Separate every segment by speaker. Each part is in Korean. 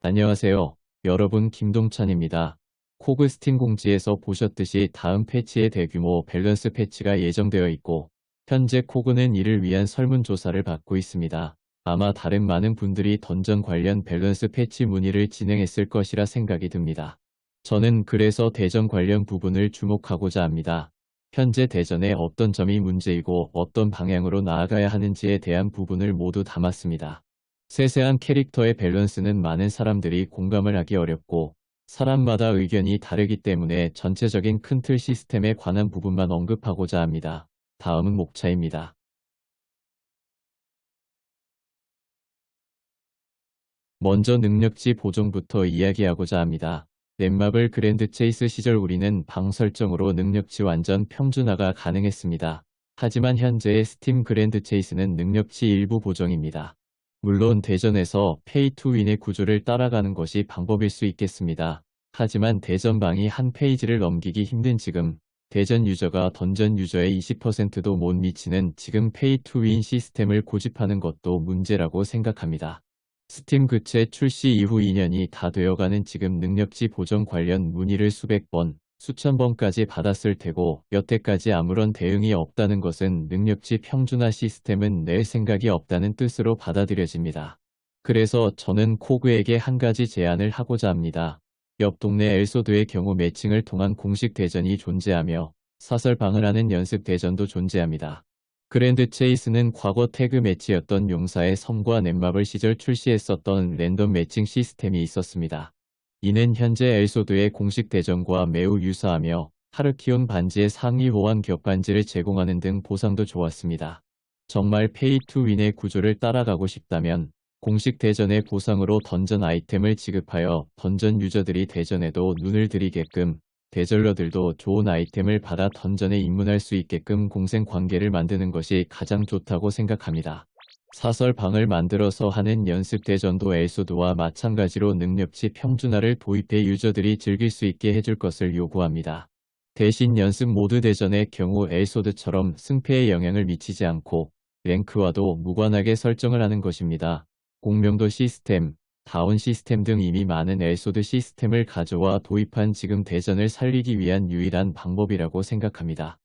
Speaker 1: 안녕하세요. 여러분 김동찬입니다. 코그 스팀 공지에서 보셨듯이 다음 패치에 대규모 밸런스 패치가 예정되어 있고 현재 코그는 이를 위한 설문조사를 받고 있습니다. 아마 다른 많은 분들이 던전 관련 밸런스 패치 문의를 진행했을 것이라 생각이 듭니다. 저는 그래서 대전 관련 부분을 주목하고자 합니다. 현재 대전에 어떤 점이 문제이고 어떤 방향으로 나아가야 하는지에 대한 부분을 모두 담았습니다. 세세한 캐릭터의 밸런스는 많은 사람들이 공감을 하기 어렵고 사람마다 의견이 다르기 때문에 전체적인 큰 틀 시스템에 관한 부분만 언급하고자 합니다. 다음은 목차입니다. 먼저 능력치 보정부터 이야기하고자 합니다. 넷마블 그랜드 체이스 시절 우리는 방 설정으로 능력치 완전 평준화가 가능했습니다. 하지만 현재의 스팀 그랜드 체이스는 능력치 일부 보정입니다. 물론 대전에서 페이 투 윈의 구조를 따라가는 것이 방법일 수 있겠습니다. 하지만 대전방이 한 페이지를 넘기기 힘든 지금, 대전 유저가 던전 유저의 20%도 못 미치는 지금 페이 투 윈 시스템을 고집하는 것도 문제라고 생각합니다. 스팀 그체 출시 이후 2년이 다 되어가는 지금 능력치 보정 관련 문의를 수백 번, 수천 번까지 받았을 테고 여태까지 아무런 대응이 없다는 것은 능력치 평준화 시스템은 낼 생각이 없다는 뜻으로 받아들여집니다. 그래서 저는 코그에게 한 가지 제안을 하고자 합니다. 옆 동네 엘소드의 경우 매칭을 통한 공식 대전이 존재하며 사설방을 하는 연습 대전도 존재합니다. 그랜드 체이스는 과거 태그 매치였던 용사의 섬과 넷마블 시절 출시했었던 랜덤 매칭 시스템이 있었습니다. 이는 현재 엘소드의 공식 대전과 매우 유사하며 하르키온 반지의 상위 호환 겹반지를 제공하는 등 보상도 좋았습니다. 정말 페이 투 윈의 구조를 따라가고 싶다면 공식 대전의 보상으로 던전 아이템을 지급하여 던전 유저들이 대전에도 눈을 들이게끔 대절러들도 좋은 아이템을 받아 던전에 입문할 수 있게끔 공생 관계를 만드는 것이 가장 좋다고 생각합니다. 사설방을 만들어서 하는 연습 대전도 엘소드와 마찬가지로 능력치 평준화를 도입해 유저들이 즐길 수 있게 해줄 것을 요구합니다. 대신 연습 모드 대전의 경우 엘소드처럼 승패에 영향을 미치지 않고 랭크와도 무관하게 설정을 하는 것입니다. 공명도 시스템, 다운 시스템 등 이미 많은 엘소드 시스템을 가져와 도입한 지금 대전을 살리기 위한 유일한 방법이라고 생각합니다.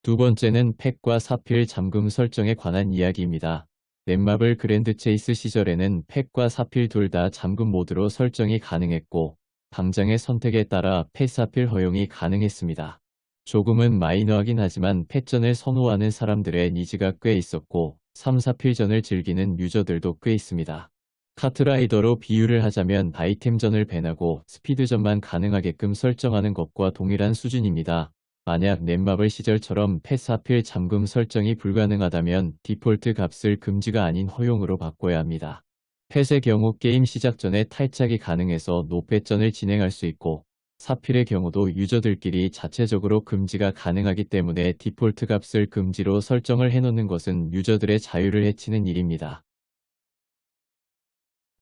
Speaker 1: 두 번째는 팩과 사필 잠금 설정에 관한 이야기입니다. 넷마블 그랜드 체이스 시절에는 팩과 사필 둘 다 잠금 모드로 설정이 가능했고 방장의 선택에 따라 펫 사필 허용이 가능했습니다. 조금은 마이너하긴 하지만 펫전을 선호하는 사람들의 니즈가 꽤 있었고 3, 4필전을 즐기는 유저들도 꽤 있습니다. 카트라이더로 비유를 하자면 아이템전을 밴하고 스피드전만 가능하게끔 설정하는 것과 동일한 수준입니다. 만약 넷마블 시절처럼 펫 사필 잠금 설정이 불가능하다면 디폴트 값을 금지가 아닌 허용으로 바꿔야 합니다. 펫의 경우 게임 시작 전에 탈착이 가능해서 노펫전을 진행할 수 있고 사필의 경우도 유저들끼리 자체적으로 금지가 가능하기 때문에 디폴트 값을 금지로 설정을 해놓는 것은 유저들의 자유를 해치는 일입니다.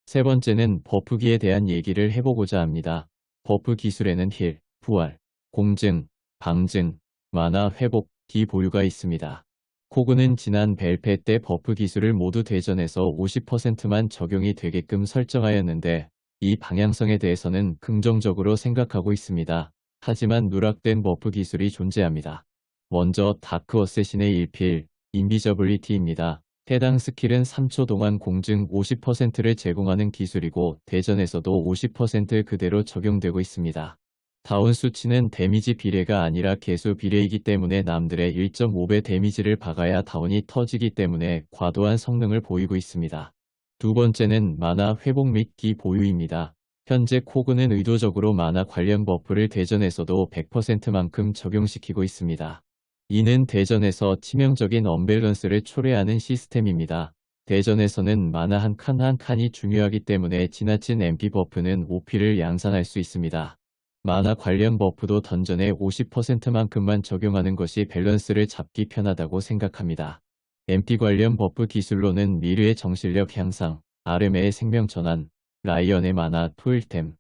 Speaker 1: 세 번째는 버프기에 대한 얘기를 해보고자 합니다. 버프 기술에는 힐, 부활, 공증, 방증, 만화 회복, 기 보유가 있습니다. 코그는 지난 벨페 때 버프 기술을 모두 대전에서 50%만 적용이 되게끔 설정하였는데 이 방향성에 대해서는 긍정적으로 생각하고 있습니다. 하지만 누락된 버프 기술이 존재합니다. 먼저 다크 어쌔신의 1필, 인비저블리티입니다. 해당 스킬은 3초 동안 공증 50%를 제공하는 기술이고 대전에서도 50% 그대로 적용되고 있습니다. 다운 수치는 데미지 비례가 아니라 개수 비례이기 때문에 남들의 1.5배 데미지를 박아야 다운이 터지기 때문에 과도한 성능을 보이고 있습니다. 두 번째는 만화 회복 및 기 보유입니다. 현재 코그는 의도적으로 만화 관련 버프를 대전에서도 100%만큼 적용시키고 있습니다. 이는 대전에서 치명적인 언밸런스를 초래하는 시스템입니다. 대전에서는 만화 한 칸 한 칸이 중요하기 때문에 지나친 MP 버프는 OP를 양산할 수 있습니다. 만화 관련 버프도 던전의 50%만큼만 적용하는 것이 밸런스를 잡기 편하다고 생각합니다. MP 관련 버프 기술로는 미르의 정신력 향상, 아르메의 생명 전환, 라이언의 만화 토일템,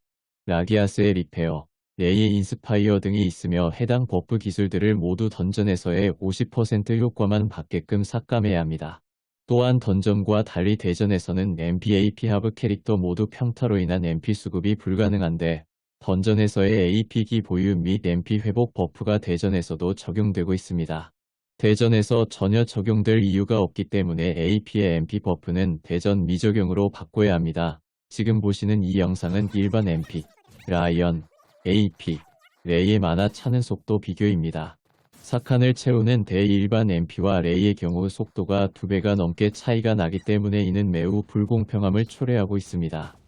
Speaker 1: 라기아스의 리페어, 레이의 인스파이어 등이 있으며 해당 버프 기술들을 모두 던전에서의 50% 효과만 받게끔 삭감해야 합니다. 또한 던전과 달리 대전에서는 MP, AP 하브 캐릭터 모두 평타로 인한 MP 수급이 불가능한데 던전에서의 AP기 보유 및 MP 회복 버프가 대전에서도 적용되고 있습니다. 대전에서 전혀 적용될 이유가 없기 때문에 AP의 MP 버프는 대전 미적용으로 바꿔야 합니다. 지금 보시는 이 영상은 일반 MP, 라이언, AP, 레이의 만화 차는 속도 비교입니다. 4칸을 채우는 대일반 MP와 레이의 경우 속도가 2배가 넘게 차이가 나기 때문에 이는 매우 불공평함을 초래하고 있습니다.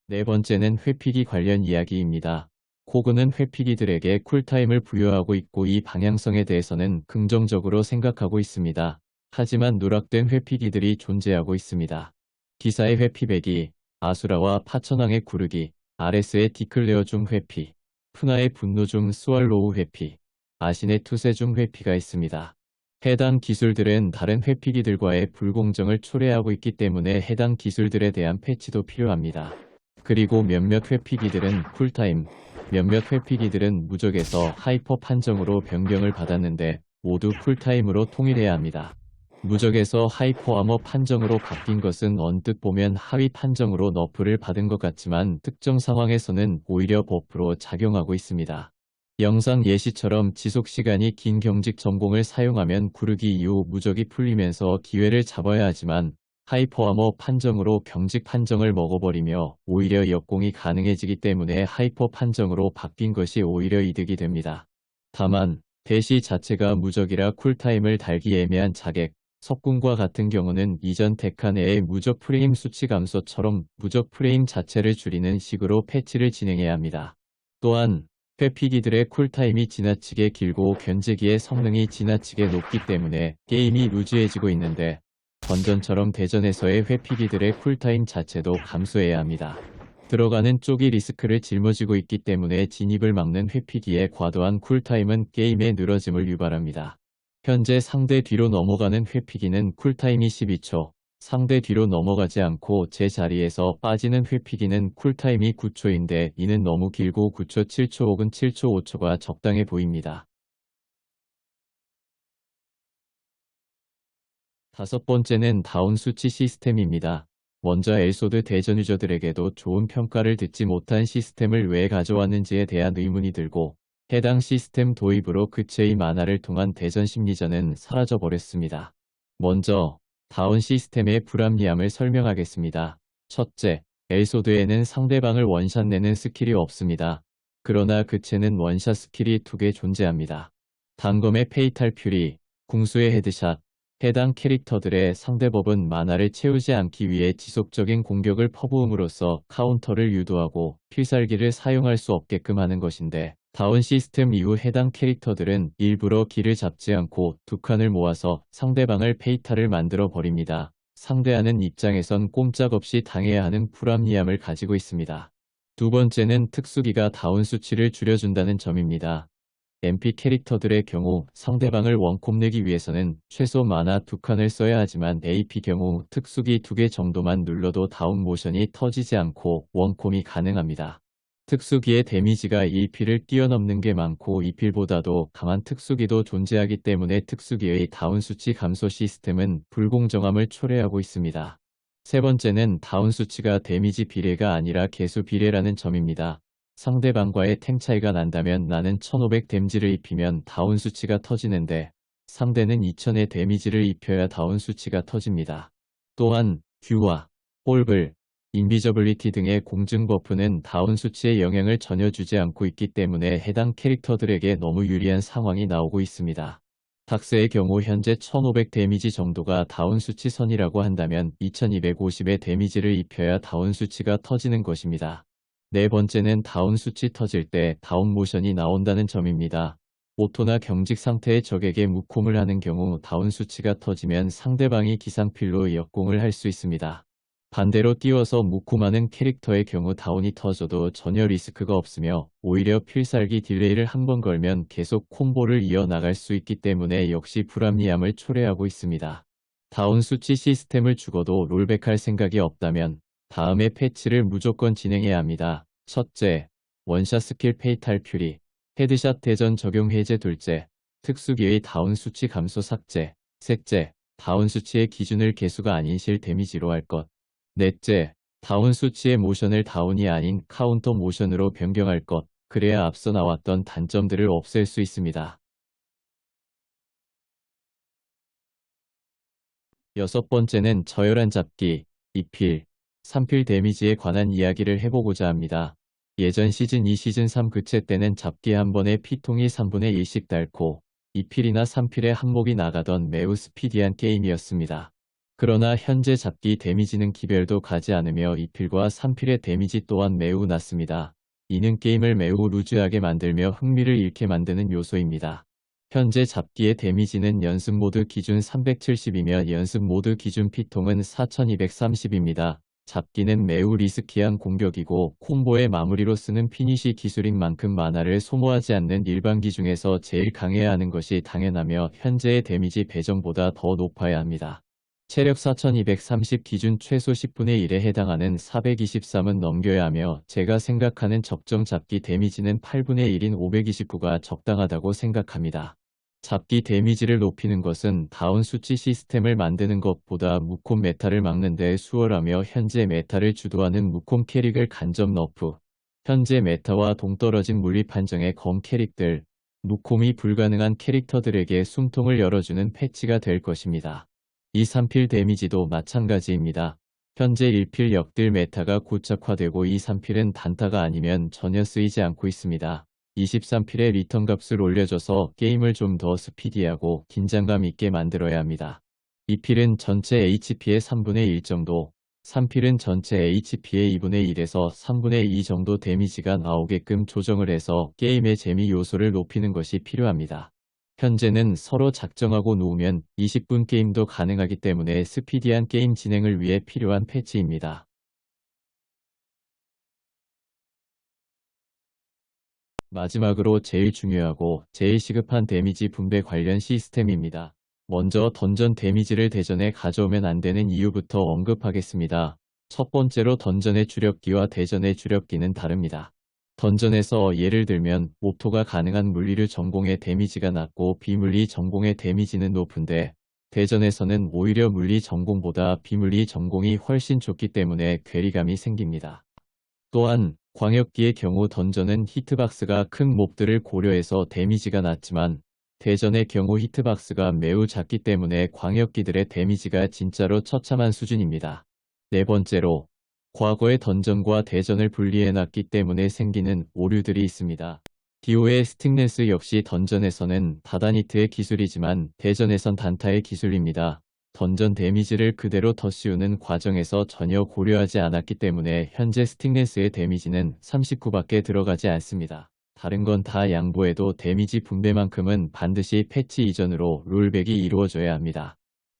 Speaker 1: 네 번째는 회피기 관련 이야기입니다. 코그는 회피기들에게 쿨타임을 부여하고 있고 이 방향성에 대해서는 긍정적으로 생각하고 있습니다. 하지만 누락된 회피기들이 존재하고 있습니다. 기사의 회피배기, 아수라와 파천왕의 구르기, 아레스의 디클레어 중 회피, 푸나의 분노 중 스왈로우 회피, 아신의 투세 중 회피가 있습니다. 해당 기술들은 다른 회피기들과의 불공정을 초래하고 있기 때문에 해당 기술들에 대한 패치도 필요합니다. 그리고 몇몇 회피기들은 쿨타임, 몇몇 회피기들은 무적에서 하이퍼 판정으로 변경을 받았는데 모두 쿨타임으로 통일해야 합니다. 무적에서 하이퍼 아머 판정으로 바뀐 것은 언뜻 보면 하위 판정으로 너프를 받은 것 같지만 특정 상황에서는 오히려 버프로 작용하고 있습니다. 영상 예시처럼 지속시간이 긴 경직 전공을 사용하면 구르기 이후 무적이 풀리면서 기회를 잡아야 하지만 하이퍼아머 판정으로 경직 판정을 먹어버리며 오히려 역공이 가능해지기 때문에 하이퍼 판정으로 바뀐 것이 오히려 이득이 됩니다. 다만 대시 자체가 무적이라 쿨타임을 달기 애매한 자객, 석궁과 같은 경우는 이전 데카 내의 무적 프레임 수치 감소처럼 무적 프레임 자체를 줄이는 식으로 패치를 진행해야 합니다. 또한 회피기들의 쿨타임이 지나치게 길고 견제기의 성능이 지나치게 높기 때문에 게임이 루즈해지고 있는데 던전처럼 대전에서의 회피기들의 쿨타임 자체도 감소해야 합니다. 들어가는 쪽이 리스크를 짊어지고 있기 때문에 진입을 막는 회피기의 과도한 쿨타임은 게임의 늘어짐을 유발합니다. 현재 상대 뒤로 넘어가는 회피기는 쿨타임이 12초, 상대 뒤로 넘어가지 않고 제 자리에서 빠지는 회피기는 쿨타임이 9초인데 이는 너무 길고 9초 7초 혹은 7초 5초가 적당해 보입니다. 다섯 번째는 다운 수치 시스템입니다. 먼저 엘소드 대전 유저들에게도 좋은 평가를 듣지 못한 시스템을 왜 가져왔는지에 대한 의문이 들고 해당 시스템 도입으로 그체의 만화를 통한 대전 심리전은 사라져버렸습니다. 먼저 다운 시스템의 불합리함을 설명하겠습니다. 첫째, 엘소드에는 상대방을 원샷 내는 스킬이 없습니다. 그러나 그체는 원샷 스킬이 2개 존재합니다. 단검의 페이탈 퓨리, 궁수의 헤드샷, 해당 캐릭터들의 상대법은 만화를 채우지 않기 위해 지속적인 공격을 퍼부음으로써 카운터를 유도하고 필살기를 사용할 수 없게끔 하는 것인데 다운 시스템 이후 해당 캐릭터들은 일부러 기를 잡지 않고 2칸을 모아서 상대방을 페이탈을 만들어 버립니다. 상대하는 입장에선 꼼짝없이 당해야 하는 불합리함을 가지고 있습니다. 두 번째는 특수기가 다운 수치를 줄여준다는 점입니다. MP 캐릭터들의 경우 상대방을 원콤 내기 위해서는 최소 만화 2칸을 써야 하지만 AP 경우 특수기 2개 정도만 눌러도 다운 모션이 터지지 않고 원콤이 가능합니다. 특수기의 데미지가 1필을 뛰어넘는 게 많고 2필보다도 강한 특수기도 존재하기 때문에 특수기의 다운 수치 감소 시스템은 불공정함을 초래하고 있습니다. 세 번째는 다운 수치가 데미지 비례가 아니라 개수 비례라는 점입니다. 상대방과의 템 차이가 난다면 나는 1500 데미지를 입히면 다운 수치가 터지는데 상대는 2000의 데미지를 입혀야 다운 수치가 터집니다. 또한 듀와 홀블, 인비저블리티 등의 공증 버프는 다운 수치에 영향을 전혀 주지 않고 있기 때문에 해당 캐릭터들에게 너무 유리한 상황이 나오고 있습니다. 닥스의 경우 현재 1500 데미지 정도가 다운 수치 선이라고 한다면 2250의 데미지를 입혀야 다운 수치가 터지는 것입니다. 네 번째는 다운 수치 터질 때 다운 모션이 나온다는 점입니다. 오토나 경직 상태의 적에게 무콤을 하는 경우 다운 수치가 터지면 상대방이 기상필로 역공을 할 수 있습니다. 반대로 띄워서 무콤하는 캐릭터의 경우 다운이 터져도 전혀 리스크가 없으며 오히려 필살기 딜레이를 한 번 걸면 계속 콤보를 이어나갈 수 있기 때문에 역시 불합리함을 초래하고 있습니다. 다운 수치 시스템을 죽어도 롤백할 생각이 없다면 다음에 패치를 무조건 진행해야 합니다. 첫째, 원샷 스킬 페이탈 퓨리, 헤드샷 대전 적용 해제. 둘째, 특수기의 다운 수치 감소 삭제. 셋째, 다운 수치의 기준을 개수가 아닌 실 데미지로 할 것. 넷째, 다운 수치의 모션을 다운이 아닌 카운터 모션으로 변경할 것. 그래야 앞서 나왔던 단점들을 없앨 수 있습니다. 여섯 번째는 저열한 잡기, 2필, 3필 데미지에 관한 이야기를 해보고자 합니다. 예전 시즌 2, 시즌 3 그체 때는 잡기 한 번에 피통이 3분의 1씩 닳고 2필이나 3필에 항목이 나가던 매우 스피디한 게임이었습니다. 그러나 현재 잡기 데미지는 기별도 가지 않으며 2필과 3필의 데미지 또한 매우 낮습니다. 이는 게임을 매우 루즈하게 만들며 흥미를 잃게 만드는 요소입니다. 현재 잡기의 데미지는 연습 모드 기준 370이며 연습 모드 기준 피통은 4230입니다. 잡기는 매우 리스키한 공격이고 콤보의 마무리로 쓰는 피니시 기술인 만큼 마나를 소모하지 않는 일반기 중에서 제일 강해야 하는 것이 당연하며 현재의 데미지 배정보다 더 높아야 합니다. 체력 4230 기준 최소 10분의 1에 해당하는 423은 넘겨야 하며 제가 생각하는 적정 잡기 데미지는 8분의 1인 529가 적당하다고 생각합니다. 잡기 데미지를 높이는 것은 다운 수치 시스템을 만드는 것보다 무콤 메타를 막는 데 수월하며 현재 메타를 주도하는 무콤 캐릭을 간접 너프, 현재 메타와 동떨어진 물리 판정의 검 캐릭들, 무콤이 불가능한 캐릭터들에게 숨통을 열어주는 패치가 될 것입니다. 이 3필 데미지도 마찬가지입니다. 현재 1필 역딜 메타가 고착화되고 이 3필은 단타가 아니면 전혀 쓰이지 않고 있습니다. 23필의 리턴 값을 올려줘서 게임을 좀 더 스피디하고 긴장감 있게 만들어야 합니다. 2필은 전체 HP의 3분의 1 정도, 3필은 전체 HP의 2분의 1에서 3분의 2 정도 데미지가 나오게끔 조정을 해서 게임의 재미 요소를 높이는 것이 필요합니다. 현재는 서로 작정하고 놓으면 20분 게임도 가능하기 때문에 스피디한 게임 진행을 위해 필요한 패치입니다. 마지막으로 제일 중요하고 제일 시급한 데미지 분배 관련 시스템입니다. 먼저 던전 데미지를 대전에 가져오면 안 되는 이유부터 언급하겠습니다. 첫 번째로 던전의 주력기와 대전의 주력기는 다릅니다. 던전에서 예를 들면 옵토가 가능한 물리류 전공의 데미지가 낮고 비물리 전공의 데미지는 높은데 대전에서는 오히려 물리 전공보다 비물리 전공이 훨씬 좋기 때문에 괴리감이 생깁니다. 또한 광역기의 경우 던전은 히트박스가 큰 몹들을 고려해서 데미지가 낮지만 대전의 경우 히트박스가 매우 작기 때문에 광역기들의 데미지가 진짜로 처참한 수준입니다. 네 번째로 과거의 던전과 대전을 분리해놨기 때문에 생기는 오류들이 있습니다. 디오의 스틱네스 역시 던전에서는 다다니트의 기술이지만 대전에선 단타의 기술입니다. 던전 데미지를 그대로 더 씌우는 과정에서 전혀 고려하지 않았기 때문에 현재 스틱네스의 데미지는 39밖에 들어가지 않습니다. 다른 건 다 양보해도 데미지 분배만큼은 반드시 패치 이전으로 롤백이 이루어져야 합니다.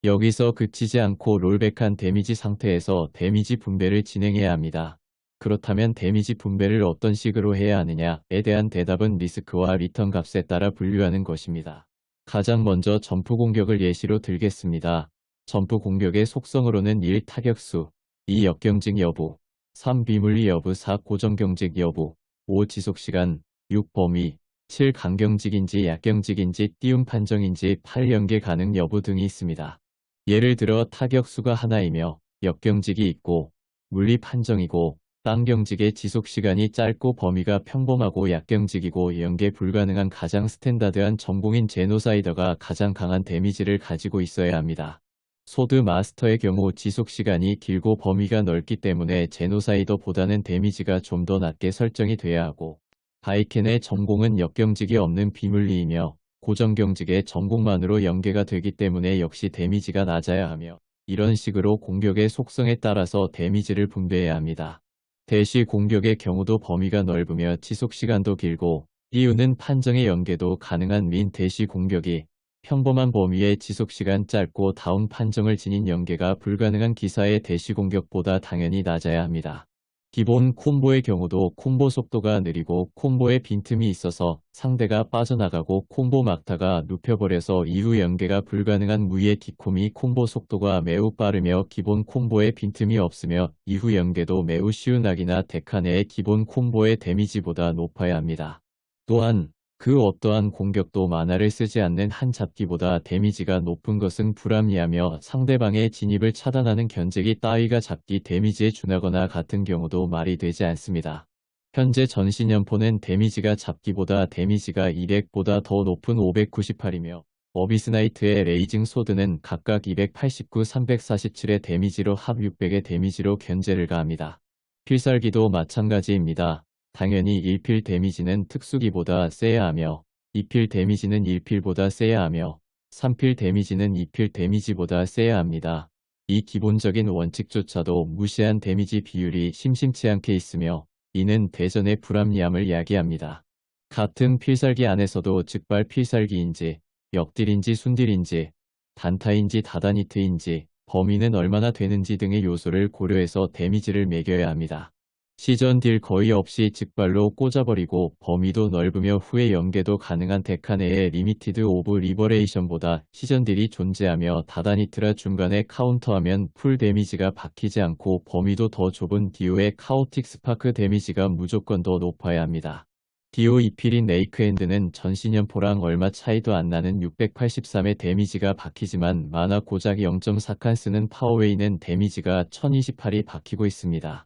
Speaker 1: 여기서 그치지 않고 롤백한 데미지 상태에서 데미지 분배를 진행해야 합니다. 그렇다면 데미지 분배를 어떤 식으로 해야 하느냐에 대한 대답은 리스크와 리턴 값에 따라 분류하는 것입니다. 가장 먼저 점프 공격을 예시로 들겠습니다. 점프 공격의 속성으로는 1. 타격수, 2. 역경직 여부, 3. 비물리 여부, 4. 고정경직 여부, 5. 지속시간, 6. 범위, 7. 강경직인지 약경직인지 띄움 판정인지 8. 연계 가능 여부 등이 있습니다. 예를 들어 타격수가 하나이며 역경직이 있고 물리 판정이고 딴경직의 지속시간이 짧고 범위가 평범하고 약경직이고 연계 불가능한 가장 스탠다드한 전공인 제노사이더가 가장 강한 데미지를 가지고 있어야 합니다. 소드 마스터의 경우 지속시간이 길고 범위가 넓기 때문에 제노사이더보다는 데미지가 좀 더 낮게 설정이 돼야 하고 바이켄의 전공은 역경직이 없는 비물리이며 고정경직의 전공만으로 연계가 되기 때문에 역시 데미지가 낮아야 하며 이런 식으로 공격의 속성에 따라서 데미지를 분배해야 합니다. 대시 공격의 경우도 범위가 넓으며 지속시간도 길고 띄우는 판정의 연계도 가능한 민 대시 공격이 평범한 범위의 지속시간 짧고 다운 판정을 지닌 연계가 불가능한 기사의 대시 공격보다 당연히 낮아야 합니다. 기본 콤보의 경우도 콤보 속도가 느리고 콤보에 빈틈이 있어서 상대가 빠져나가고 콤보 막타가 눕혀버려서 이후 연계가 불가능한 무의 디콤이 콤보 속도가 매우 빠르며 기본 콤보에 빈틈이 없으며 이후 연계도 매우 쉬운 악이나 데카네의 기본 콤보의 데미지보다 높아야 합니다. 또한 그 어떠한 공격도 만화를 쓰지 않는 한 잡기보다 데미지가 높은 것은 불합리하며 상대방의 진입을 차단하는 견제기 따위가 잡기 데미지에 준하거나 같은 경우도 말이 되지 않습니다. 현재 전신연포는 데미지가 잡기보다 데미지가 200보다 더 높은 598이며 어비스나이트의 레이징 소드는 각각 289, 347의 데미지로 합 600의 데미지로 견제를 가합니다. 필살기도 마찬가지입니다. 당연히 1필 데미지는 특수기보다 세야 하며 2필 데미지는 1필보다 세야 하며 3필 데미지는 2필 데미지보다 세야 합니다. 이 기본적인 원칙조차도 무시한 데미지 비율이 심심치 않게 있으며 이는 대전의 불합리함을 야기합니다. 같은 필살기 안에서도 즉발 필살기인지 역딜인지 순딜인지 단타인지 다다니트인지 범위는 얼마나 되는지 등의 요소를 고려해서 데미지를 매겨야 합니다. 시전 딜 거의 없이 즉발로 꽂아버리고 범위도 넓으며 후에 연계도 가능한 데카네의 리미티드 오브 리버레이션보다 시전 딜이 존재하며 다다니트라 중간에 카운터하면 풀 데미지가 박히지 않고 범위도 더 좁은 디오의 카오틱 스파크 데미지가 무조건 더 높아야 합니다. 디오 2필인 레이크핸드는 전신연포랑 얼마 차이도 안 나는 683의 데미지가 박히지만 만화 고작 0.4칸 쓰는 파워웨이는 데미지가 1028이 박히고 있습니다.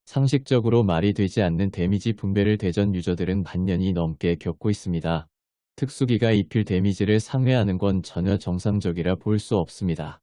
Speaker 1: 상식적으로 말이 되지 않는 데미지 분배를 대전 유저들은 반년이 넘게 겪고 있습니다. 특수기가 2필 데미지를 상회하는 건 전혀 정상적이라 볼 수 없습니다.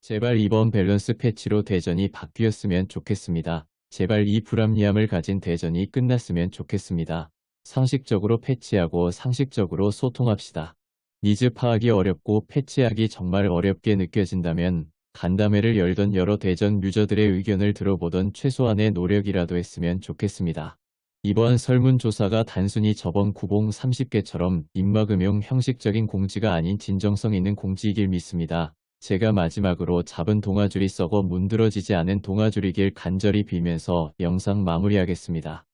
Speaker 1: 제발 이번 밸런스 패치로 대전이 바뀌었으면 좋겠습니다. 제발 이 불합리함을 가진 대전이 끝났으면 좋겠습니다. 상식적으로 패치하고 상식적으로 소통합시다. 니즈 파악이 어렵고 패치하기 정말 어렵게 느껴진다면 간담회를 열던 여러 대전 유저들의 의견을 들어보던 최소한의 노력이라도 했으면 좋겠습니다. 이번 설문조사가 단순히 저번 구봉 30개처럼 입막음용 형식적인 공지가 아닌 진정성 있는 공지이길 믿습니다. 제가 마지막으로 잡은 동아줄이 썩어 문드러지지 않은 동아줄이길 간절히 빌면서 영상 마무리하겠습니다.